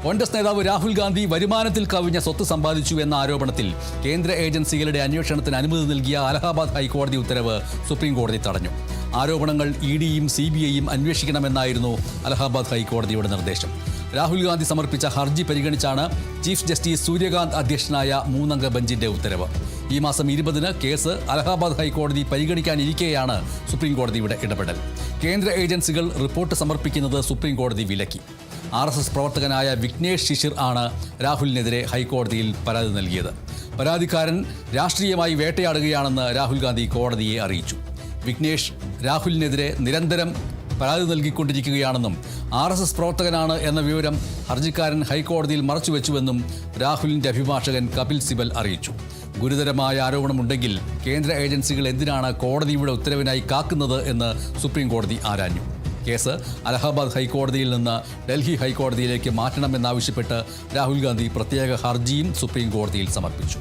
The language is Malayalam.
കോൺഗ്രസ് നേതാവ് രാഹുൽ ഗാന്ധി വരുമാനത്തിൽ കവിഞ്ഞ സ്വത്ത് സമ്പാദിച്ചു എന്ന ആരോപണത്തിൽ കേന്ദ്ര ഏജൻസികളുടെ അന്വേഷണത്തിന് അനുമതി നൽകിയ അലഹാബാദ് ഹൈക്കോടതി ഉത്തരവ് സുപ്രീം കോടതി തടഞ്ഞു. ആരോപണങ്ങൾ ഇഡിയും സിബിഐയും അന്വേഷിക്കണമെന്നായിരുന്നു അലഹാബാദ് ഹൈക്കോടതിയുടെ നിർദ്ദേശം. രാഹുൽ ഗാന്ധി സമർപ്പിച്ച ഹർജി പരിഗണിച്ചാണ് ചീഫ് ജസ്റ്റിസ് സൂര്യകാന്ത് അധ്യക്ഷനായ 3-അംഗ ബെഞ്ചിന്റെ ഉത്തരവ്. ഈ മാസം 20-ന് കേസ് അലഹാബാദ് ഹൈക്കോടതി പരിഗണിക്കാനിരിക്കെയാണ് സുപ്രീം കോടതിയുടെ ഇടപെടൽ. കേന്ദ്ര ഏജൻസികൾ റിപ്പോർട്ട് സമർപ്പിക്കുന്നത് സുപ്രീം കോടതി വിലക്കി. RSS പ്രവർത്തകനായ വിഘ്നേഷ് ശിശിർ ആണ് രാഹുലിനെതിരെ ഹൈക്കോടതിയിൽ പരാതി നൽകിയത്. പരാതിക്കാരൻ രാഷ്ട്രീയമായി വേട്ടയാടുകയാണെന്ന് രാഹുൽ ഗാന്ധി കോടതിയെ അറിയിച്ചു. വിഘ്നേഷ് രാഹുലിനെതിരെ നിരന്തരം പരാതി നൽകിക്കൊണ്ടിരിക്കുകയാണെന്നും RSS പ്രവർത്തകനാണ് എന്ന വിവരം ഹർജിക്കാരൻ ഹൈക്കോടതിയിൽ മറച്ചുവെച്ചുവെന്നും രാഹുലിന്റെ അഭിഭാഷകൻ കപിൽ സിബൽ അറിയിച്ചു. ഗുരുതരമായ ആരോപണമുണ്ടെങ്കിൽ കേന്ദ്ര ഏജൻസികൾ എന്തിനാണ് കോടതിയുടെ ഉത്തരവിനായി കാക്കുന്നത് എന്ന് സുപ്രീം കോടതി ആരാഞ്ഞു. കേസ് അലഹാബാദ് ഹൈക്കോടതിയിൽ നിന്ന് ഡൽഹി ഹൈക്കോടതിയിലേക്ക് മാറ്റണമെന്നാവശ്യപ്പെട്ട് രാഹുൽ ഗാന്ധി പ്രത്യേക ഹർജിയും സുപ്രീം കോടതിയിൽ സമർപ്പിച്ചു.